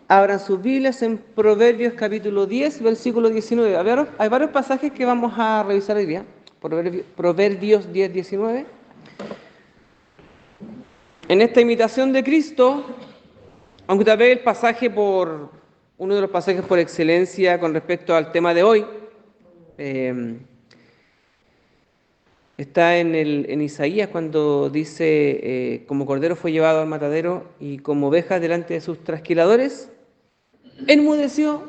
Abran sus Biblias en Proverbios capítulo 10, versículo 19. Hay varios pasajes que vamos a revisar hoy día. Proverbios 10, 19. En esta imitación de Cristo, aunque tal vez el pasaje uno de los pasajes por excelencia con respecto al tema de hoy, está en Isaías cuando dice, como cordero fue llevado al matadero y como oveja delante de sus trasquiladores, enmudeció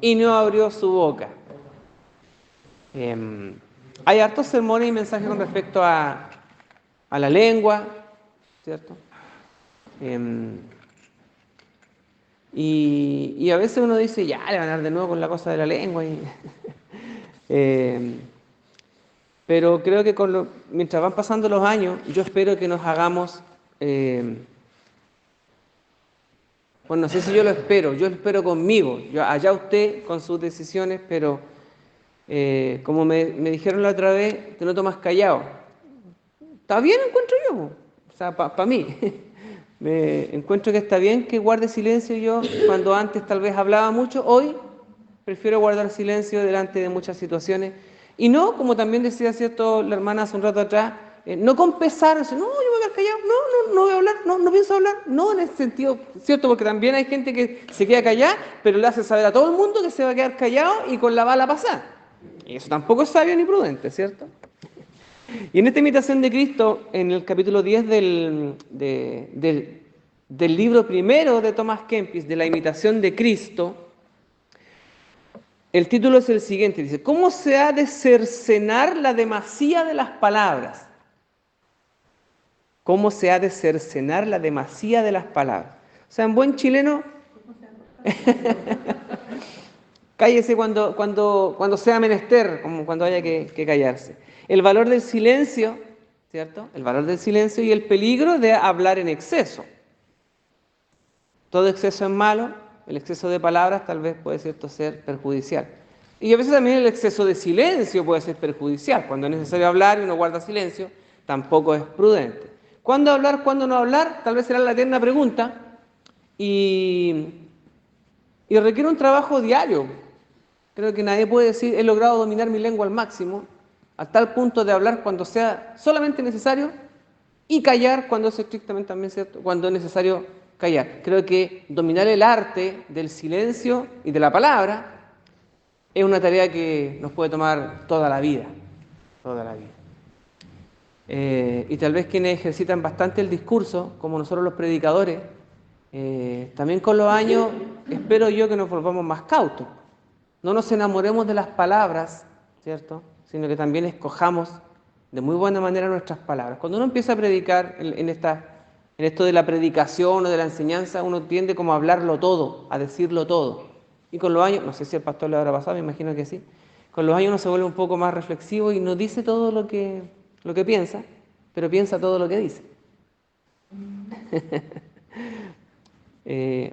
y no abrió su boca. Hay hartos sermones y mensajes con respecto a la lengua, ¿cierto? Y a veces uno dice, ya, le van a dar de nuevo con la cosa de la lengua. Pero creo que mientras van pasando los años, yo espero que nos hagamos, bueno, no sé si yo lo espero conmigo, allá usted con sus decisiones, pero como me dijeron la otra vez, te noto más callado. Está bien, encuentro yo, o sea, para mí. Me encuentro que está bien que guarde silencio yo cuando antes tal vez hablaba mucho, hoy prefiero guardar silencio delante de muchas situaciones. Y no, como también decía cierto la hermana hace un rato atrás, no con pesar, no, yo me voy a quedar callado, no voy a hablar, no pienso hablar, no en ese sentido, cierto, porque también hay gente que se queda callada, pero le hace saber a todo el mundo que se va a quedar callado y con la bala pasar. Y eso tampoco es sabio ni prudente, ¿cierto? Y en esta imitación de Cristo, en el capítulo 10 del libro primero de Thomas Kempis, de la imitación de Cristo, el título es el siguiente, dice, ¿cómo se ha de cercenar la demasía de las palabras? ¿Cómo se ha de cercenar la demasía de las palabras? O sea, en buen chileno, cállese cuando sea menester, como cuando haya que callarse. El valor del silencio, ¿cierto? El valor del silencio y el peligro de hablar en exceso. Todo exceso es malo, el exceso de palabras tal vez puede ser perjudicial. Y a veces también el exceso de silencio puede ser perjudicial. Cuando es necesario hablar y uno guarda silencio, tampoco es prudente. ¿Cuándo hablar, cuándo no hablar? Tal vez será la eterna pregunta. Y requiere un trabajo diario. Creo que nadie puede decir, he logrado dominar mi lengua al máximo, a tal punto de hablar cuando sea solamente necesario y callar cuando es estrictamente también cierto, cuando es necesario callar. Creo que dominar el arte del silencio y de la palabra es una tarea que nos puede tomar toda la vida, toda la vida. Y tal vez quienes ejercitan bastante el discurso, como nosotros los predicadores, también con los años espero yo que nos volvamos más cautos. No nos enamoremos de las palabras, ¿cierto? Sino que también escojamos de muy buena manera nuestras palabras. Cuando uno empieza a predicar en esto de la predicación o de la enseñanza, uno tiende como a hablarlo todo, a decirlo todo. Y con los años, no sé si el pastor le habrá pasado, me imagino que sí, con los años uno se vuelve un poco más reflexivo y no dice todo lo que piensa, pero piensa todo lo que dice.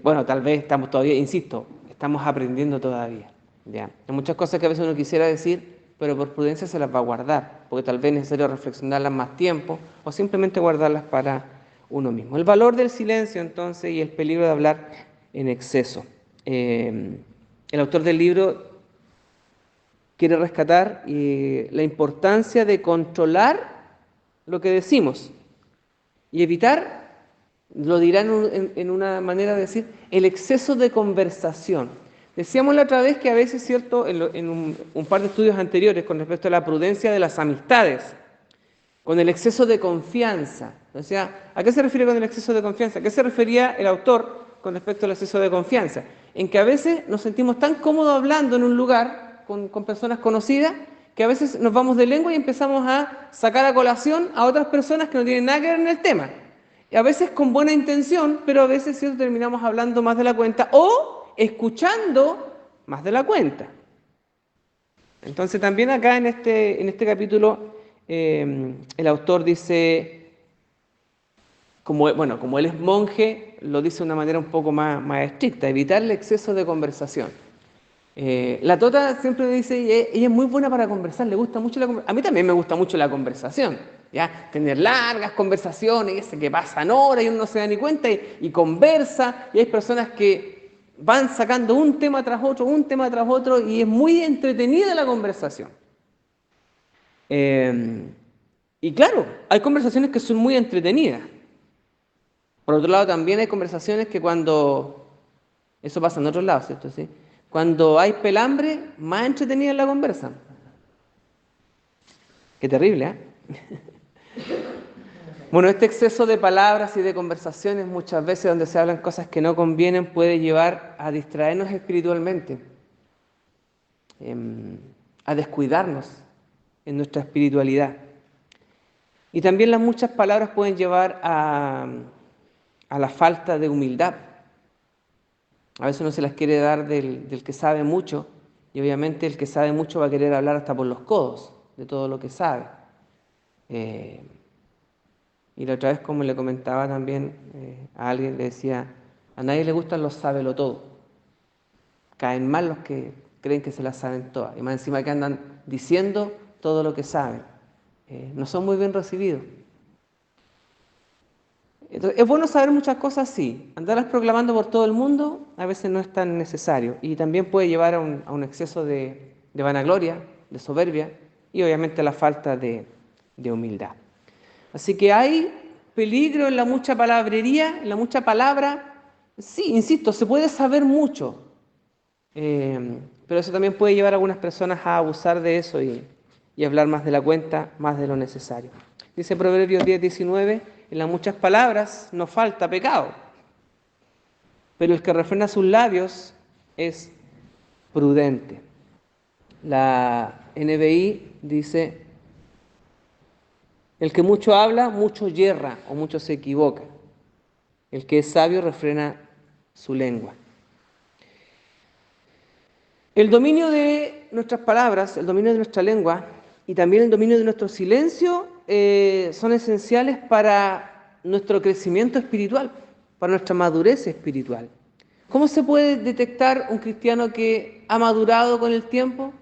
Bueno, tal vez estamos todavía, insisto, estamos aprendiendo todavía. ¿Ya? Hay muchas cosas que a veces uno quisiera decir, pero por prudencia se las va a guardar, porque tal vez es necesario reflexionarlas más tiempo o simplemente guardarlas para uno mismo. El valor del silencio, entonces, y el peligro de hablar en exceso. El autor del libro quiere rescatar la importancia de controlar lo que decimos y evitar, lo dirán en una manera de decir, el exceso de conversación. Decíamos la otra vez que a veces, ¿cierto?, en un par de estudios anteriores con respecto a la prudencia de las amistades, con el exceso de confianza. O sea, ¿a qué se refiere con el exceso de confianza? ¿A qué se refería el autor con respecto al exceso de confianza? En que a veces nos sentimos tan cómodos hablando en un lugar con personas conocidas que a veces nos vamos de lengua y empezamos a sacar a colación a otras personas que no tienen nada que ver en el tema. Y a veces con buena intención, pero a veces ¿cierto?, terminamos hablando más de la cuenta o escuchando más de la cuenta. Entonces también acá en este capítulo el autor dice, como él es monje, lo dice de una manera un poco más estricta, evitar el exceso de conversación. La Tota siempre dice, ella es muy buena para conversar, le gusta mucho la conversación. A mí también me gusta mucho la conversación, ¿ya? Tener largas conversaciones, que pasan horas y uno no se da ni cuenta y conversa, y hay personas que van sacando un tema tras otro, y es muy entretenida la conversación. Y claro, hay conversaciones que son muy entretenidas. Por otro lado, también hay conversaciones que eso pasa en otros lados, ¿cierto? ¿Sí? Cuando hay pelambre, más entretenida es la conversa. Qué terrible, ¿eh? Bueno, este exceso de palabras y de conversaciones, muchas veces donde se hablan cosas que no convienen, puede llevar a distraernos espiritualmente, a descuidarnos en nuestra espiritualidad. Y también las muchas palabras pueden llevar a la falta de humildad. A veces uno se las quiere dar del que sabe mucho, y obviamente el que sabe mucho va a querer hablar hasta por los codos de todo lo que sabe. Y la otra vez, como le comentaba también a alguien, le decía, a nadie le gustan los sábelo-todo. Caen mal los que creen que se las saben todas, y más encima que andan diciendo todo lo que saben. No son muy bien recibidos. Entonces, es bueno saber muchas cosas, sí. Andarlas proclamando por todo el mundo a veces no es tan necesario, y también puede llevar a un exceso de vanagloria, de soberbia, y obviamente a la falta de humildad. Así que hay peligro en la mucha palabrería, en la mucha palabra. Sí, insisto, se puede saber mucho, pero eso también puede llevar a algunas personas a abusar de eso y hablar más de la cuenta, más de lo necesario. Dice Proverbios 10:19, en las muchas palabras no falta pecado, pero el que refrena sus labios es prudente. La NBI dice, el que mucho habla, mucho yerra o mucho se equivoca. El que es sabio refrena su lengua. El dominio de nuestras palabras, el dominio de nuestra lengua y también el dominio de nuestro silencio son esenciales para nuestro crecimiento espiritual, para nuestra madurez espiritual. ¿Cómo se puede detectar un cristiano que ha madurado con el tiempo?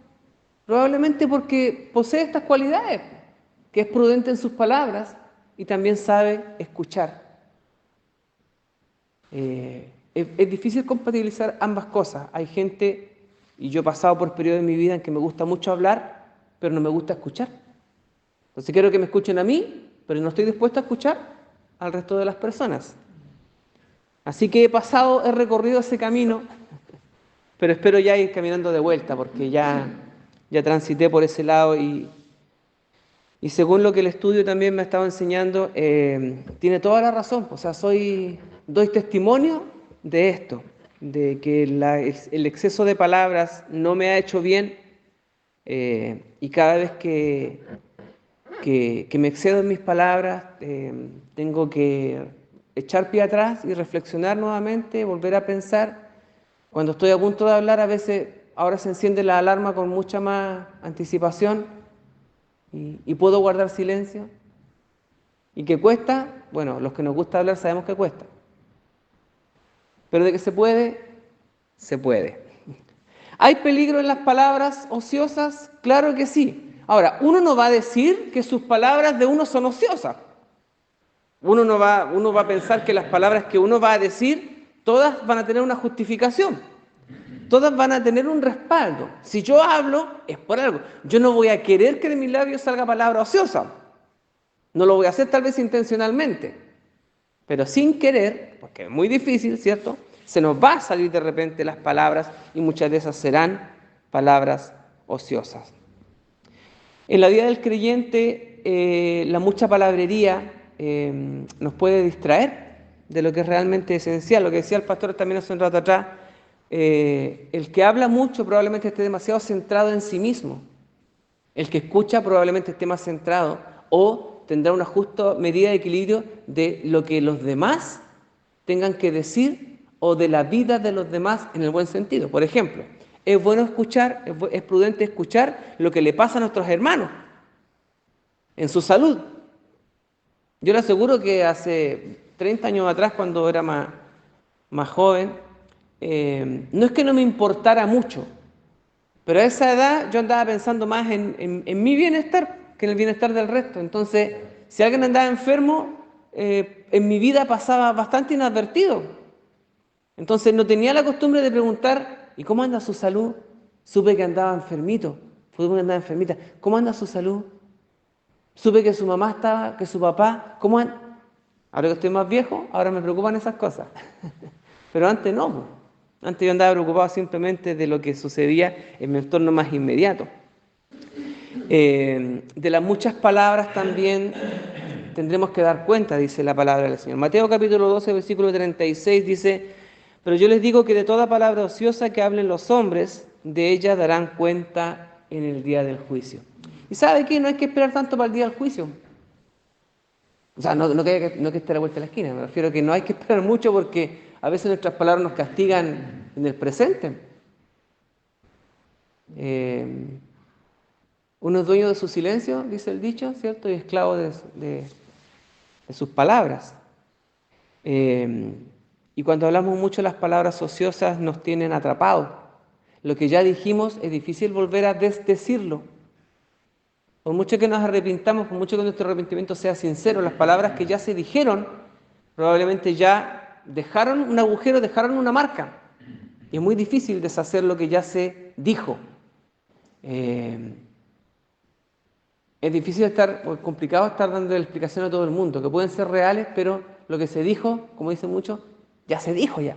Probablemente porque posee estas cualidades, que es prudente en sus palabras y también sabe escuchar. Es difícil compatibilizar ambas cosas. Hay gente, y yo he pasado por periodos de mi vida en que me gusta mucho hablar, pero no me gusta escuchar. Entonces quiero que me escuchen a mí, pero no estoy dispuesto a escuchar al resto de las personas. Así que he recorrido ese camino, pero espero ya ir caminando de vuelta, porque ya transité por ese lado y según lo que el estudio también me ha estado enseñando, tiene toda la razón. O sea, doy testimonio de esto, de que el exceso de palabras no me ha hecho bien, y cada vez que me excedo en mis palabras, tengo que echar pie atrás y reflexionar nuevamente, volver a pensar. Cuando estoy a punto de hablar, a veces ahora se enciende la alarma con mucha más anticipación y puedo guardar silencio. ¿Y qué cuesta? Bueno, los que nos gusta hablar sabemos que cuesta. Pero de que se puede, se puede. ¿Hay peligro en las palabras ociosas? Claro que sí. Ahora, uno no va a decir que sus palabras de uno son ociosas. Uno va a pensar que las palabras que uno va a decir, todas van a tener una justificación. Todas van a tener un respaldo. Si yo hablo, es por algo. Yo no voy a querer que de mis labios salga palabra ociosa. No lo voy a hacer tal vez intencionalmente, pero sin querer, porque es muy difícil, ¿cierto? Se nos va a salir de repente las palabras y muchas de esas serán palabras ociosas. En la vida del creyente, la mucha palabrería nos puede distraer de lo que es realmente esencial. Lo que decía el pastor también hace un rato atrás, el que habla mucho probablemente esté demasiado centrado en sí mismo. El que escucha probablemente esté más centrado o tendrá una justa medida de equilibrio de lo que los demás tengan que decir o de la vida de los demás en el buen sentido. Por ejemplo, es bueno escuchar, es prudente escuchar lo que le pasa a nuestros hermanos en su salud. Yo le aseguro que hace 30 años atrás, cuando era más joven, no es que no me importara mucho, pero a esa edad yo andaba pensando más en mi bienestar que en el bienestar del resto. Entonces, si alguien andaba enfermo, en mi vida pasaba bastante inadvertido. Entonces no tenía la costumbre de preguntar, ¿y cómo anda su salud? Supe que andaba enfermito, supe que andaba enfermita. ¿Cómo anda su salud? Supe que su mamá estaba, que su papá, ¿cómo anda? Ahora que estoy más viejo, ahora me preocupan esas cosas. Pero antes no, po. Antes yo andaba preocupado simplemente de lo que sucedía en mi entorno más inmediato. De las muchas palabras también tendremos que dar cuenta, dice la palabra del Señor. Mateo capítulo 12, versículo 36 dice, pero yo les digo que de toda palabra ociosa que hablen los hombres, de ella darán cuenta en el día del juicio. ¿Y sabe qué? No hay que esperar tanto para el día del juicio. O sea, no que esté a la vuelta de la esquina, me refiero a que no hay que esperar mucho porque a veces nuestras palabras nos castigan en el presente. Uno es dueño de su silencio, dice el dicho, ¿cierto? Y esclavo de sus palabras. Y cuando hablamos mucho, las palabras ociosas nos tienen atrapados. Lo que ya dijimos es difícil volver a desdecirlo. Por mucho que nos arrepintamos, por mucho que nuestro arrepentimiento sea sincero, las palabras que ya se dijeron probablemente ya dejaron un agujero, dejaron una marca. Y es muy difícil deshacer lo que ya se dijo. Es difícil o es complicado estar dando la explicación a todo el mundo, que pueden ser reales, pero lo que se dijo, como dicen muchos, ya se dijo ya.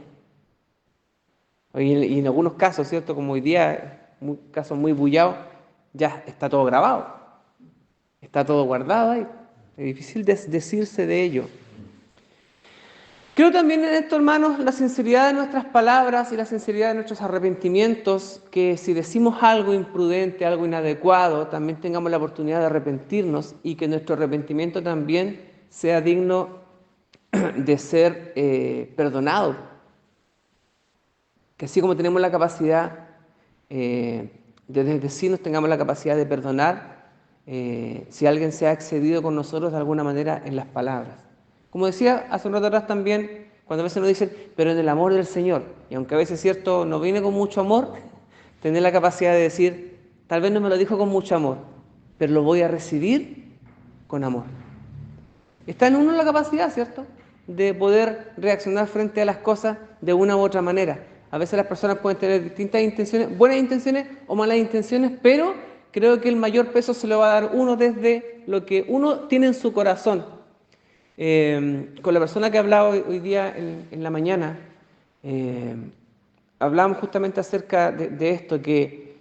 Y en algunos casos, ¿cierto? Como hoy día, casos muy bullados, ya está todo grabado. Está todo guardado ahí. Es difícil desdecirse de ello. Creo también en esto, hermanos, la sinceridad de nuestras palabras y la sinceridad de nuestros arrepentimientos, que si decimos algo imprudente, algo inadecuado, también tengamos la oportunidad de arrepentirnos y que nuestro arrepentimiento también sea digno de ser perdonado. Que así como tenemos la capacidad de decirnos, tengamos la capacidad de perdonar si alguien se ha excedido con nosotros de alguna manera en las palabras. Como decía hace un rato atrás también, cuando a veces nos dicen, pero en el amor del Señor, y aunque a veces cierto no viene con mucho amor, tener la capacidad de decir, tal vez no me lo dijo con mucho amor, pero lo voy a recibir con amor. Está en uno la capacidad, ¿cierto?, de poder reaccionar frente a las cosas de una u otra manera. A veces las personas pueden tener distintas intenciones, buenas intenciones o malas intenciones, pero creo que el mayor peso se lo va a dar uno desde lo que uno tiene en su corazón. Con la persona que hablaba hoy día en la mañana, hablábamos justamente acerca de esto, que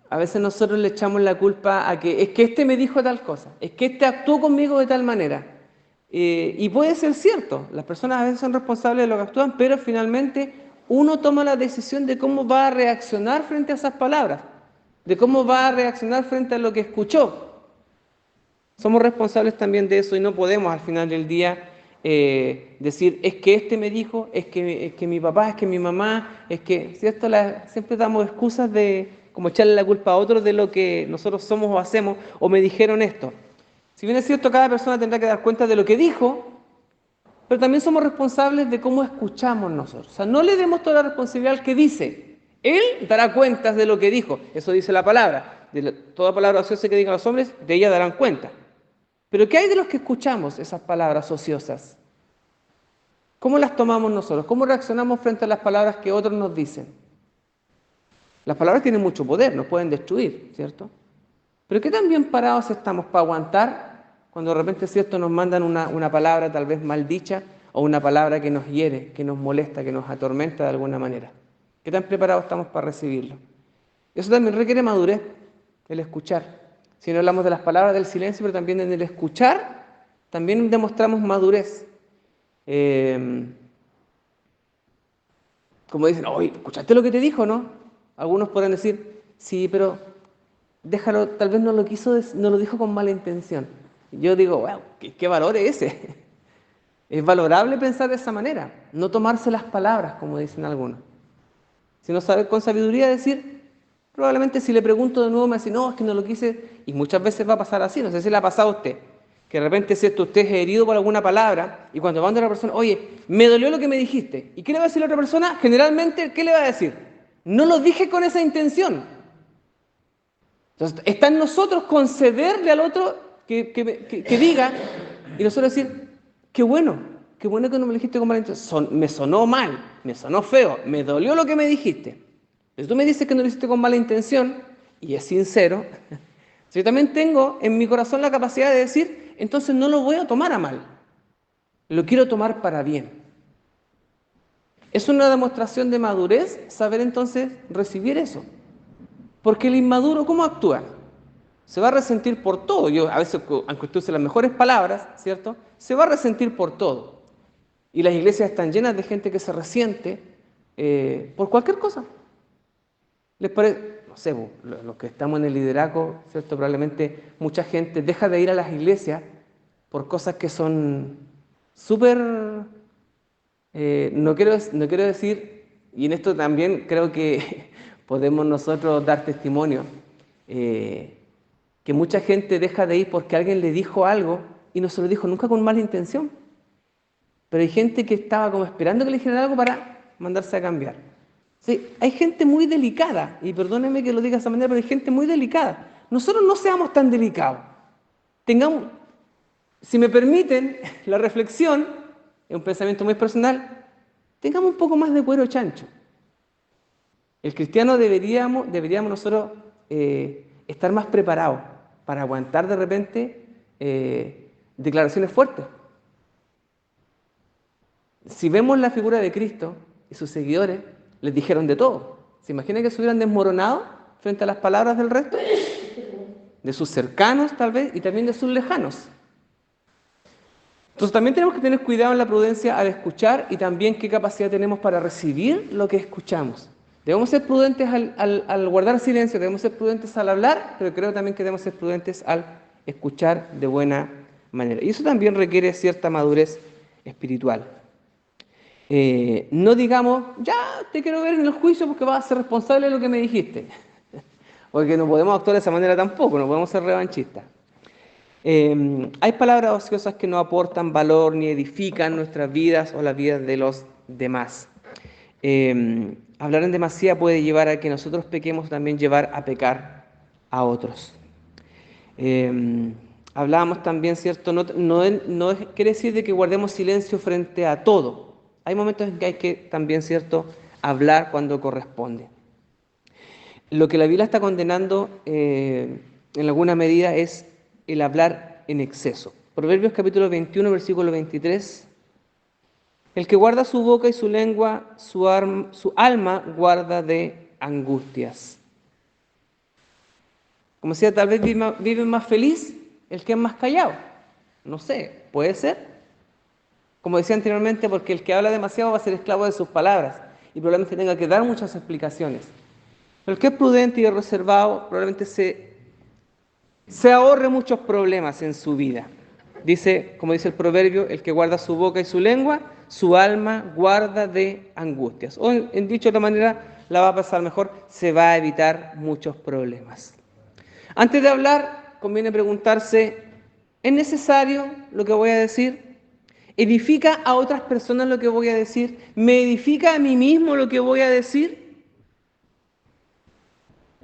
a veces nosotros le echamos la culpa a que es que este me dijo tal cosa, es que este actuó conmigo de tal manera. Y puede ser cierto, las personas a veces son responsables de lo que actúan, pero finalmente uno toma la decisión de cómo va a reaccionar frente a esas palabras, de cómo va a reaccionar frente a lo que escuchó. Somos responsables también de eso y no podemos al final del día decir, es que este me dijo, es que mi papá, es que mi mamá, es que, ¿cierto? Siempre damos excusas de como echarle la culpa a otros de lo que nosotros somos o hacemos, o me dijeron esto. Si bien es cierto, cada persona tendrá que dar cuenta de lo que dijo, pero también somos responsables de cómo escuchamos nosotros. O sea, no le demos toda la responsabilidad al que dice. Él dará cuentas de lo que dijo. Eso dice la palabra. Toda palabra ociosa que digan los hombres, de ella darán cuenta. Pero ¿qué hay de los que escuchamos esas palabras ociosas? ¿Cómo las tomamos nosotros? ¿Cómo reaccionamos frente a las palabras que otros nos dicen? Las palabras tienen mucho poder, nos pueden destruir, ¿cierto? Pero ¿qué tan bien parados estamos para aguantar cuando de repente, ¿cierto?, nos mandan una palabra tal vez mal dicha o una palabra que nos hiere, que nos molesta, que nos atormenta de alguna manera? ¿Qué tan preparados estamos para recibirlo? Eso también requiere madurez, el escuchar. Si no hablamos de las palabras del silencio, pero también en el escuchar, también demostramos madurez. Como dicen, oye, ¿escuchaste lo que te dijo, no? Algunos podrán decir, sí, pero déjalo, tal vez no lo dijo con mala intención. Yo digo, wow, ¿qué valor es ese? Es valorable pensar de esa manera, no tomarse las palabras, como dicen algunos, sino saber con sabiduría decir, probablemente si le pregunto de nuevo me dice, no, es que no lo quise, y muchas veces va a pasar así, no sé si le ha pasado a usted, que de repente ¿cierto?, usted es herido por alguna palabra, y cuando manda a la persona, oye, me dolió lo que me dijiste, ¿y qué le va a decir la otra persona? Generalmente, ¿qué le va a decir? No lo dije con esa intención. Entonces, está en nosotros concederle al otro que diga, y nosotros decir, qué bueno, qué bueno que no me lo dijiste con mala intención. Me sonó mal, me sonó feo, me dolió lo que me dijiste. Pero tú me dices que no lo hiciste con mala intención, y es sincero, yo también tengo en mi corazón la capacidad de decir, entonces no lo voy a tomar a mal, lo quiero tomar para bien. Es una demostración de madurez saber entonces recibir eso. Porque el inmaduro, ¿cómo actúa? Se va a resentir por todo. Yo a veces, aunque usted use las mejores palabras, ¿cierto? Se va a resentir por todo. Y las iglesias están llenas de gente que se resiente por cualquier cosa. Les parece, no sé, los que estamos en el liderazgo, ¿cierto? Probablemente mucha gente deja de ir a las iglesias por cosas que son súper, no quiero decir, y en esto también creo que podemos nosotros dar testimonio, que mucha gente deja de ir porque alguien le dijo algo y no se lo dijo nunca con mala intención. Pero hay gente que estaba como esperando que le dijeran algo para mandarse a cambiar. Sí, hay gente muy delicada, y perdónenme que lo diga de esa manera, pero hay gente muy delicada. Nosotros no seamos tan delicados. Tengamos, si me permiten la reflexión, es un pensamiento muy personal, tengamos un poco más de cuero chancho. El cristiano deberíamos nosotros estar más preparados para aguantar de repente declaraciones fuertes. Si vemos la figura de Cristo y sus seguidores, les dijeron de todo. ¿Se imagina que se hubieran desmoronado frente a las palabras del resto? De sus cercanos tal vez y también de sus lejanos. Entonces también tenemos que tener cuidado en la prudencia al escuchar y también qué capacidad tenemos para recibir lo que escuchamos. Debemos ser prudentes al guardar silencio, debemos ser prudentes al hablar, pero creo también que debemos ser prudentes al escuchar de buena manera. Y eso también requiere cierta madurez espiritual. No digamos, ya te quiero ver en el juicio porque vas a ser responsable de lo que me dijiste. Porque no podemos actuar de esa manera tampoco, no podemos ser revanchistas. Hay palabras ociosas que no aportan valor ni edifican nuestras vidas o las vidas de los demás. Hablar en demasía puede llevar a que nosotros pequemos, también llevar a pecar a otros. Hablábamos también, ¿cierto? No quiere decir de que guardemos silencio frente a todo. Hay momentos en que hay que también, ¿cierto?, hablar cuando corresponde. Lo que la Biblia está condenando en alguna medida es el hablar en exceso. Proverbios capítulo 21, versículo 23. El que guarda su boca y su lengua, su alma guarda de angustias. Como decía, tal vez vive más feliz el que es más callado. No sé, puede ser. Como decía anteriormente, porque el que habla demasiado va a ser esclavo de sus palabras y probablemente tenga que dar muchas explicaciones. Pero el que es prudente y reservado probablemente se ahorre muchos problemas en su vida. Dice, como dice el proverbio, el que guarda su boca y su lengua, su alma guarda de angustias. O en dicho de otra manera, la va a pasar mejor, se va a evitar muchos problemas. Antes de hablar, conviene preguntarse, ¿es necesario lo que voy a decir? ¿Edifica a otras personas lo que voy a decir? ¿Me edifica a mí mismo lo que voy a decir?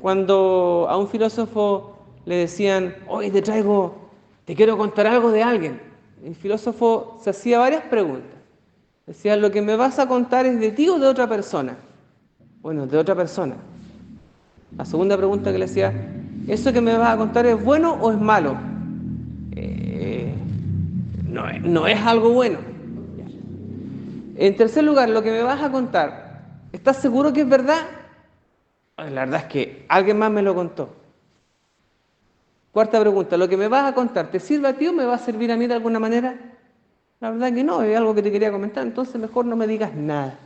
Cuando a un filósofo le decían, hoy te quiero contar algo de alguien, el filósofo se hacía varias preguntas. Decía, ¿lo que me vas a contar es de ti o de otra persona? Bueno, de otra persona. La segunda pregunta que le hacía, ¿eso que me vas a contar es bueno o es malo? No es algo bueno. En tercer lugar, lo que me vas a contar, ¿estás seguro que es verdad? La verdad es que alguien más me lo contó. Cuarta pregunta, ¿lo que me vas a contar te sirve a ti o me va a servir a mí de alguna manera? La verdad que no, es algo que te quería comentar, entonces mejor no me digas nada.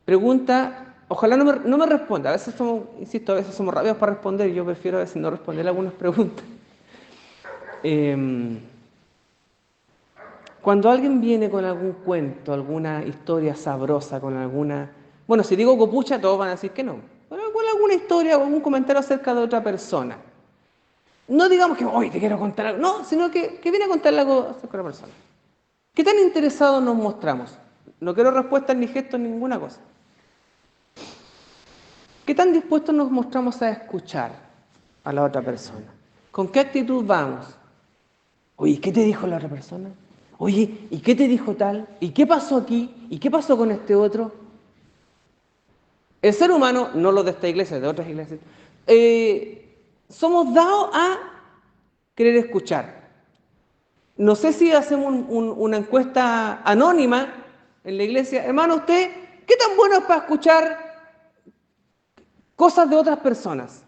Pregunta, ojalá no me responda, a veces a veces somos rápidos para responder, yo prefiero a veces no responder algunas preguntas. Cuando alguien viene con algún cuento, alguna historia sabrosa, con alguna... Bueno, si digo copucha, todos van a decir que no. Pero con alguna historia o algún comentario acerca de otra persona. No digamos que, hoy te quiero contar algo. No, sino que viene a contarle algo acerca de otra persona. ¿Qué tan interesados nos mostramos? No quiero respuestas ni gestos, ni ninguna cosa. ¿Qué tan dispuestos nos mostramos a escuchar a la otra persona? ¿Con qué actitud vamos? Oye, ¿qué te dijo la otra persona? Oye, ¿y qué te dijo tal? ¿Y qué pasó aquí? ¿Y qué pasó con este otro? El ser humano, no los de esta iglesia, de otras iglesias, somos dados a querer escuchar. No sé si hacemos una encuesta anónima en la iglesia. Hermano, ¿usted qué tan bueno es para escuchar cosas de otras personas?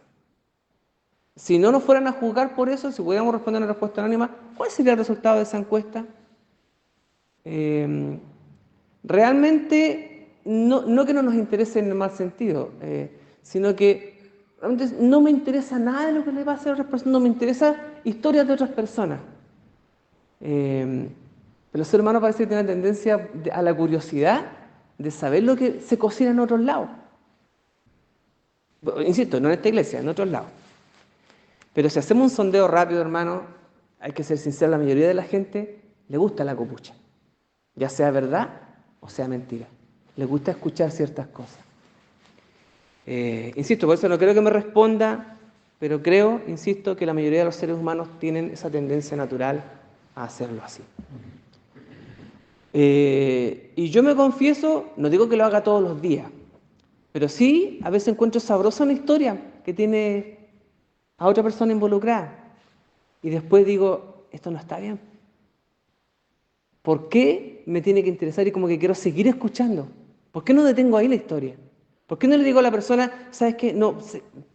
Si no nos fueran a juzgar por eso, si pudiéramos responder una respuesta anónima, ¿cuál sería el resultado de esa encuesta? Eh, realmente, no que no nos interese en el mal sentido, sino que realmente no me interesa nada de lo que le pasa a otras personas, no me interesa historias de otras personas. Pero el ser humano parece que tiene una tendencia a la curiosidad de saber lo que se cocina en otros lados. Insisto, no en esta iglesia, en otros lados. Pero si hacemos un sondeo rápido, hermano, hay que ser sincero, la mayoría de la gente le gusta la copucha. Ya sea verdad o sea mentira. Le gusta escuchar ciertas cosas. Insisto, por eso no creo que me responda, pero creo, insisto, que la mayoría de los seres humanos tienen esa tendencia natural a hacerlo así. Y yo me confieso, no digo que lo haga todos los días, pero sí a veces encuentro sabrosa una historia que tiene a otra persona involucrada. Y después digo, esto no está bien. ¿Por qué me tiene que interesar y como que quiero seguir escuchando? ¿Por qué no detengo ahí la historia? ¿Por qué no le digo a la persona, sabes qué? No,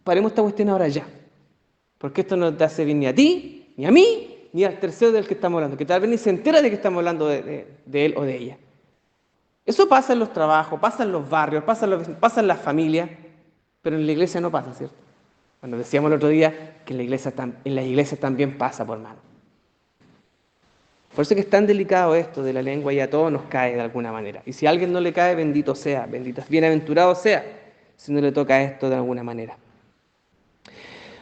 paremos esta cuestión ahora ya. Porque esto no te hace bien ni a ti, ni a mí, ni al tercero del que estamos hablando, que tal vez ni se entera de que estamos hablando de él o de ella. Eso pasa en los trabajos, pasa en los barrios, pasa en las familias, pero en la iglesia no pasa, ¿cierto? Bueno, decíamos el otro día que en las iglesias también pasa, por mano. Por eso es que es tan delicado esto de la lengua y a todos nos cae de alguna manera. Y si a alguien no le cae, bendito sea, bienaventurado sea, si no le toca esto de alguna manera.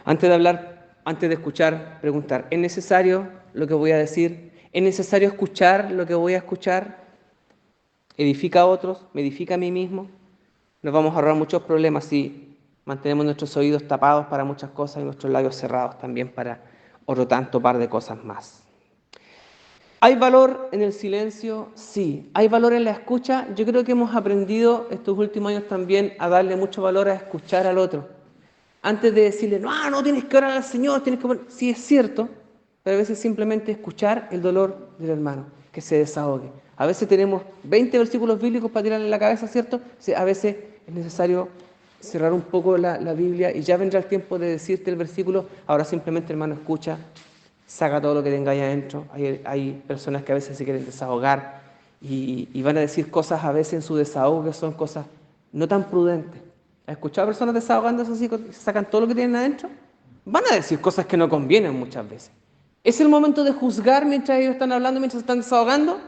Antes de hablar, antes de escuchar, preguntar, ¿es necesario lo que voy a decir? ¿Es necesario escuchar lo que voy a escuchar? ¿Edifica a otros? ¿Me edifica a mí mismo? Nos vamos a ahorrar muchos problemas si mantenemos nuestros oídos tapados para muchas cosas y nuestros labios cerrados también para otro tanto par de cosas más. ¿Hay valor en el silencio? Sí. ¿Hay valor en la escucha? Yo creo que hemos aprendido estos últimos años también a darle mucho valor a escuchar al otro. Antes de decirle, no tienes que orar al Señor, tienes que... Sí, es cierto, pero a veces simplemente escuchar el dolor del hermano, que se desahogue. A veces tenemos 20 versículos bíblicos para tirarle en la cabeza, ¿cierto? Sí, a veces es necesario cerrar un poco la Biblia y ya vendrá el tiempo de decirte el versículo, ahora simplemente, hermano, escucha, saca todo lo que tenga ahí adentro. Hay personas que a veces se quieren desahogar y van a decir cosas a veces en su desahogo que son cosas no tan prudentes. ¿Has escuchado a personas desahogándose así, que sacan todo lo que tienen adentro? Van a decir cosas que no convienen muchas veces. ¿Es el momento de juzgar mientras ellos están hablando, mientras están desahogando?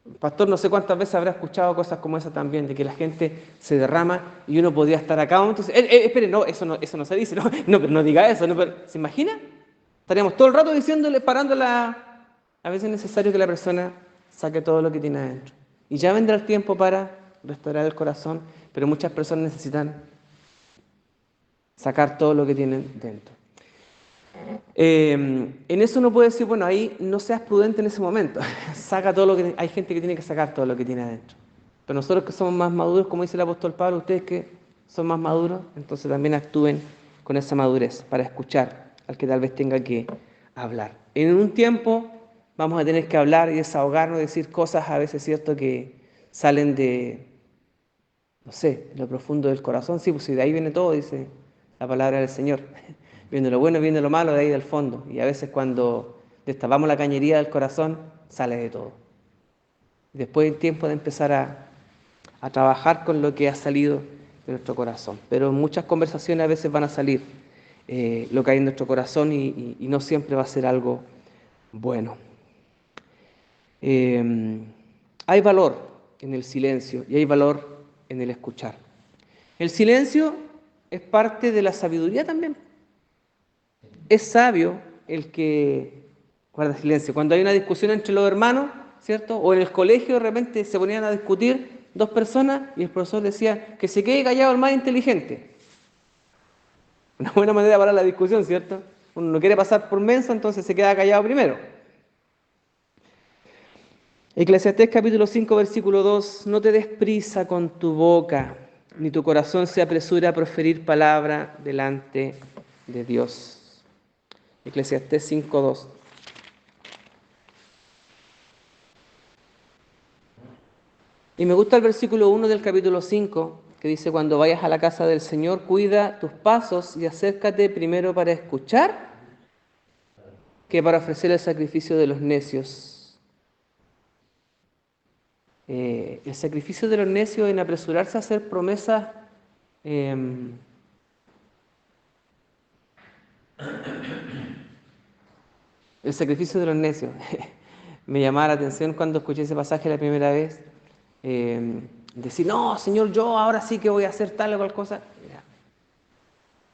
El pastor no sé cuántas veces habrá escuchado cosas como esa también, de que la gente se derrama y uno podría estar acá un momento y decir, espere, no, eso no se dice, no, pero no diga eso, no, pero, ¿se imagina? Estaríamos todo el rato diciéndole, parándola. A veces es necesario que la persona saque todo lo que tiene adentro. Y ya vendrá el tiempo para restaurar el corazón, pero muchas personas necesitan sacar todo lo que tienen dentro. En eso uno puede decir, bueno, ahí no seas prudente en ese momento. Saca todo lo que... Hay gente que tiene que sacar todo lo que tiene adentro. Pero nosotros que somos más maduros, como dice el apóstol Pablo, ustedes que son más maduros, entonces también actúen con esa madurez para escuchar al que tal vez tenga que hablar. En un tiempo vamos a tener que hablar y desahogarnos, decir cosas a veces, ¿cierto?, que salen de, no sé, de lo profundo del corazón. Sí, pues si de ahí viene todo, dice la palabra del Señor. Viene lo bueno, viene lo malo, de ahí del fondo. Y a veces cuando destapamos la cañería del corazón, sale de todo. Después es tiempo de empezar a trabajar con lo que ha salido de nuestro corazón. Pero en muchas conversaciones a veces van a salir lo que hay en nuestro corazón y no siempre va a ser algo bueno. Hay valor en el silencio y hay valor en el escuchar. El silencio es parte de la sabiduría también. Es sabio el que guarda silencio. Cuando hay una discusión entre los hermanos, ¿cierto? O en el colegio de repente se ponían a discutir dos personas y el profesor decía que se quede callado el más inteligente. Una buena manera para la discusión, ¿cierto? Uno no quiere pasar por menso, entonces se queda callado primero. Eclesiastés capítulo 5, versículo 2, no te des prisa con tu boca, ni tu corazón se apresura a proferir palabra delante de Dios. Eclesiastés 5, 2. Y me gusta el versículo 1 del capítulo 5, que dice, cuando vayas a la casa del Señor, cuida tus pasos y acércate primero para escuchar que para ofrecer el sacrificio de los necios. El sacrificio de los necios en apresurarse a hacer promesas el sacrificio de los necios. Me llamaba la atención cuando escuché ese pasaje la primera vez. Decir, no, Señor, yo ahora sí que voy a hacer tal o cual cosa.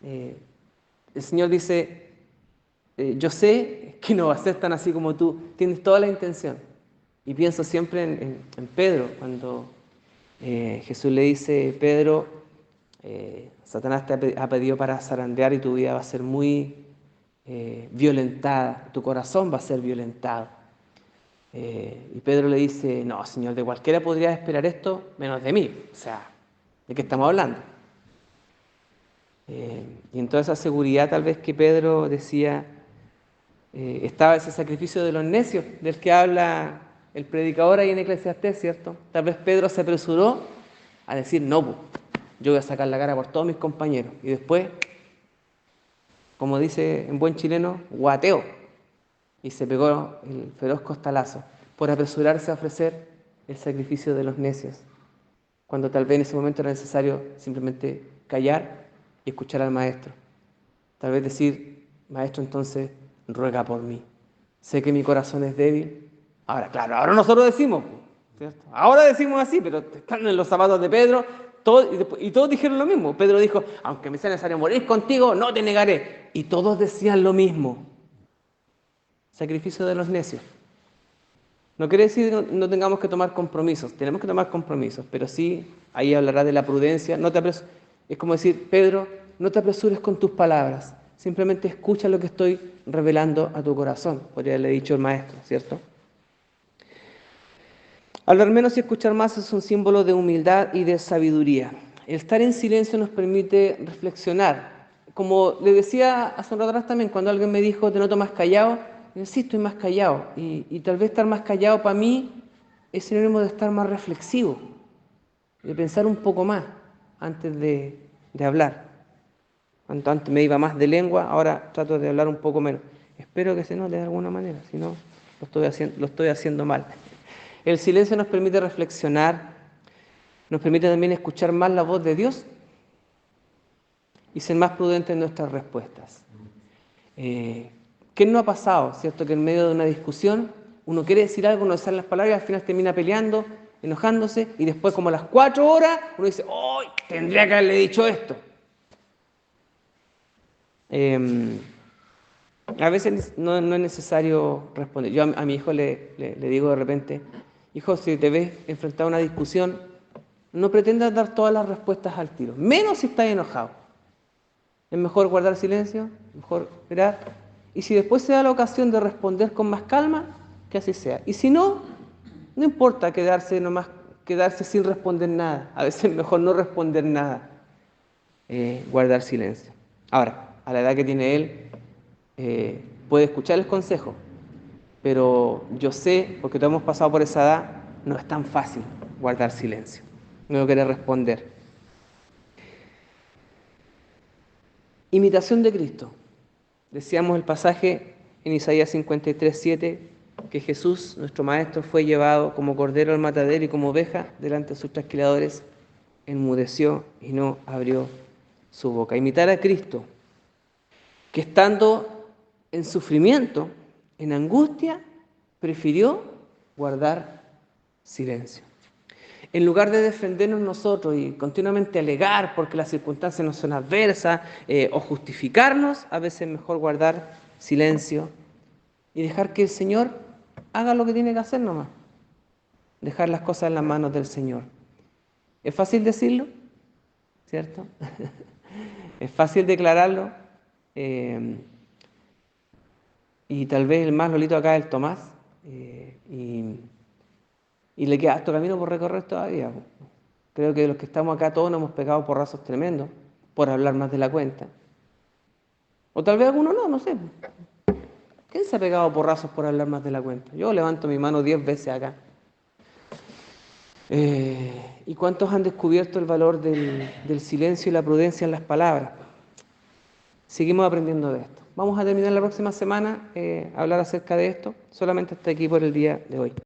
El Señor dice, yo sé que no va a ser tan así como tú, tienes toda la intención. Y pienso siempre en Pedro, cuando Jesús le dice, Pedro, Satanás te ha pedido para zarandear y tu vida va a ser muy violentada, tu corazón va a ser violentado. Y Pedro le dice, no, Señor, de cualquiera podría esperar esto, menos de mí. O sea, ¿de qué estamos hablando? Y en toda esa seguridad tal vez que Pedro decía, estaba ese sacrificio de los necios, del que habla el predicador ahí en Eclesiastés, ¿cierto? Tal vez Pedro se apresuró a decir, no, pues, yo voy a sacar la cara por todos mis compañeros. Y después, como dice en buen chileno, guateo. Y se pegó el feroz costalazo por apresurarse a ofrecer el sacrificio de los necios, cuando tal vez en ese momento era necesario simplemente callar y escuchar al maestro. Tal vez decir, maestro, entonces ruega por mí. Sé que mi corazón es débil. Ahora, claro, ahora nosotros decimos, ¿cierto? Ahora decimos así, pero están en los zapatos de Pedro, y todos dijeron lo mismo. Pedro dijo, aunque me sea necesario morir contigo, no te negaré. Y todos decían lo mismo. Sacrificio de los necios. No quiere decir que no tengamos que tomar compromisos, tenemos que tomar compromisos, pero sí, ahí hablará de la prudencia. Es como decir, Pedro, no te apresures con tus palabras, simplemente escucha lo que estoy revelando a tu corazón, podría haberle dicho el maestro, ¿cierto? Hablar menos y escuchar más es un símbolo de humildad y de sabiduría. El estar en silencio nos permite reflexionar. Como le decía hace un rato atrás también, cuando alguien me dijo, te noto más callado, yo sí, estoy más callado. Y tal vez estar más callado para mí es sinónimo de estar más reflexivo, de pensar un poco más antes de hablar. Cuanto antes me iba más de lengua, ahora trato de hablar un poco menos. Espero que se note de alguna manera, si no, lo estoy haciendo mal. El silencio nos permite reflexionar, nos permite también escuchar más la voz de Dios y ser más prudentes en nuestras respuestas. ¿Qué no ha pasado? ¿Cierto? Que en medio de una discusión uno quiere decir algo, no salen las palabras y al final termina peleando, enojándose y después como a las 4 horas uno dice, ¡oh! Tendría que haberle dicho esto. A veces no es necesario responder. Yo a mi hijo le digo de repente, hijo, si te ves enfrentado a una discusión, no pretendas dar todas las respuestas al tiro, menos si estás enojado. Es mejor guardar silencio, mejor esperar. Y si después se da la ocasión de responder con más calma, que así sea. Y si no, no importa quedarse sin responder nada. A veces es mejor no responder nada, guardar silencio. Ahora, a la edad que tiene él, puede escuchar el consejo, pero yo sé, porque todos hemos pasado por esa edad, no es tan fácil guardar silencio, no querer responder. Imitación de Cristo. Decíamos el pasaje en Isaías 53:7, que Jesús, nuestro Maestro, fue llevado como cordero al matadero y como oveja delante de sus trasquiladores, enmudeció y no abrió su boca. Imitar a Cristo, que estando en sufrimiento, en angustia, prefirió guardar silencio. En lugar de defendernos nosotros y continuamente alegar porque las circunstancias no son adversas o justificarnos, a veces es mejor guardar silencio y dejar que el Señor haga lo que tiene que hacer nomás. Dejar las cosas en las manos del Señor. ¿Es fácil decirlo? ¿Cierto? ¿Es fácil declararlo? y tal vez el más lolito acá es el Tomás, y le queda harto camino por recorrer todavía. Creo que los que estamos acá todos nos hemos pegado porrazos tremendos por hablar más de la cuenta. O tal vez alguno no, no sé. ¿Quién se ha pegado porrazos por hablar más de la cuenta? Yo levanto mi mano 10 veces acá. ¿Y cuántos han descubierto el valor del silencio y la prudencia en las palabras? Seguimos aprendiendo de esto. Vamos a terminar la próxima semana a hablar acerca de esto. Solamente hasta aquí por el día de hoy.